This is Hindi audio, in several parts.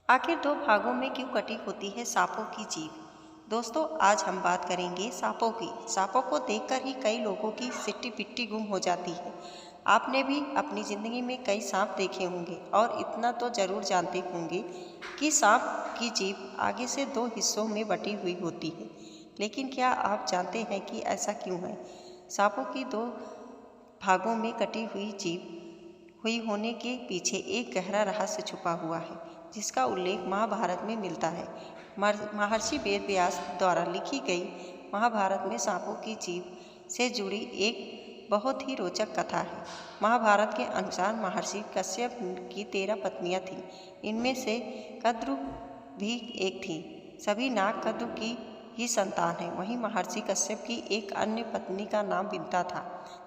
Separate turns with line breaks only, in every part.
आखिर दो भागों में क्यों कटी होती है सांपों की जीभ। दोस्तों, आज हम बात करेंगे सांपों की। सांपों को देखकर ही कई लोगों की सिट्टी पिट्टी गुम हो जाती है। आपने भी अपनी ज़िंदगी में कई सांप देखे होंगे और इतना तो ज़रूर जानते होंगे कि सांप की जीभ आगे से दो हिस्सों में बटी हुई होती है। लेकिन क्या आप जानते हैं कि ऐसा क्यों है? सांपों की दो भागों में कटी हुई जीभ हुई होने के पीछे एक गहरा रहस्य छुपा हुआ है, जिसका उल्लेख महाभारत में मिलता है। महर्षि वेद व्यास द्वारा लिखी गई महाभारत में सांपों की जीभ से जुड़ी एक बहुत ही रोचक कथा है। महाभारत के अनुसार महर्षि कश्यप की 13 पत्नियां थीं। इनमें से कद्रु भी एक थी। सभी नाग कद्रु की ही संतान है। वहीं महर्षि कश्यप की एक अन्य पत्नी का नाम विंता था,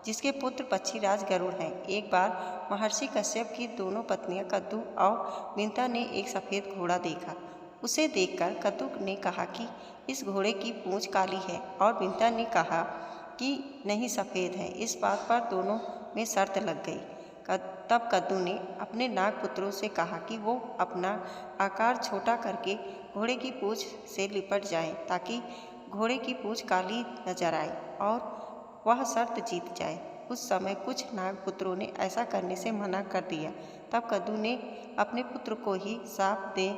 जिसके पुत्र पक्षीराज गरुड़ हैं। एक बार महर्षि कश्यप की दोनों पत्नियां कद्रु और विंता ने एक सफ़ेद घोड़ा देखा। उसे देखकर कद्रु ने कहा कि इस घोड़े की पूंछ काली है और विंता ने कहा कि नहीं, सफ़ेद है। इस बात पर दोनों में शर्त लग गई। तब कद्रु ने अपने नाग पुत्रों से कहा कि वो अपना आकार छोटा करके घोड़े की पूंछ से लिपट जाएं, ताकि घोड़े की पूंछ काली नजर आए और वह शर्त जीत जाए। उस समय कुछ नाग पुत्रों ने ऐसा करने से मना कर दिया। तब कद्रु ने अपने पुत्र को ही शाप दे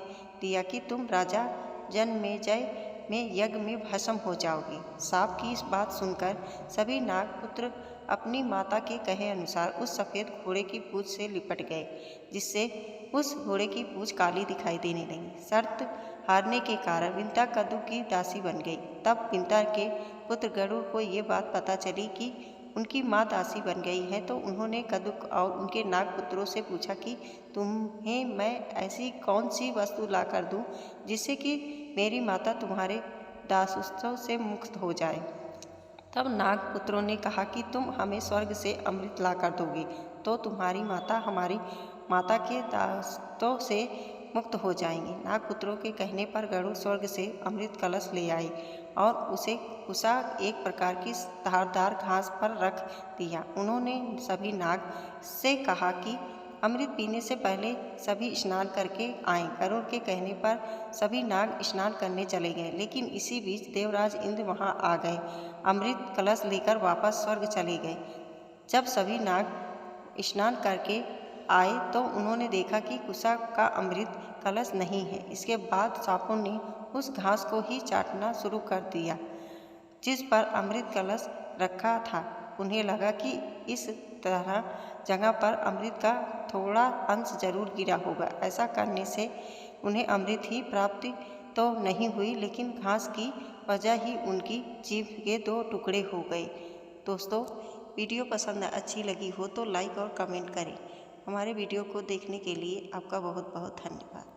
दिया कि तुम राजा जन्मेजय में यज्ञ में भस्म हो जाओगे। सांप की इस बात सुनकर सभी नागपुत्र अपनी माता के कहे अनुसार उस सफ़ेद घोड़े की पूंछ से लिपट गए, जिससे उस घोड़े की पूंछ काली दिखाई देने लगी। शर्त हारने के कारण विंता कद्रु की दासी बन गई। तब विंता के पुत्र गरुड़ को ये बात पता चली कि उनकी माँ दासी बन गई है, तो उन्होंने कद्रु और उनके नागपुत्रों से पूछा कि तुम्हें मैं ऐसी कौन सी वस्तु ला कर दूँ जिससे कि मेरी माता तुम्हारे दासत्व से मुक्त हो जाए। तब नागपुत्रों ने कहा कि तुम हमें स्वर्ग से अमृत ला कर दोगे तो तुम्हारी माता हमारी माता के दासत्व से मुक्त हो जाएंगे। नागपुत्रों के कहने पर गरुड़ स्वर्ग से अमृत कलश ले आए और उसे कुसा एक प्रकार की धारदार घास पर रख दिया। उन्होंने सभी नाग से कहा कि अमृत पीने से पहले सभी स्नान करके आएं। गरुड़ के कहने पर सभी नाग स्नान करने चले गए, लेकिन इसी बीच देवराज इंद्र वहां आ गए। अमृत कलश लेकर वापस स्वर्ग चले गए। जब सभी नाग स्नान करके आए तो उन्होंने देखा कि कुसा का अमृत कलश नहीं है। इसके बाद सांपों ने उस घास को ही चाटना शुरू कर दिया जिस पर अमृत कलश रखा था। उन्हें लगा कि इस तरह जगह पर अमृत का थोड़ा अंश जरूर गिरा होगा। ऐसा करने से उन्हें अमृत ही प्राप्ति तो नहीं हुई, लेकिन घास की वजह ही उनकी जीभ के दो टुकड़े हो गए। दोस्तों, वीडियो पसंद अच्छी लगी हो तो लाइक और कमेंट करें। हमारे वीडियो को देखने के लिए आपका बहुत बहुत धन्यवाद।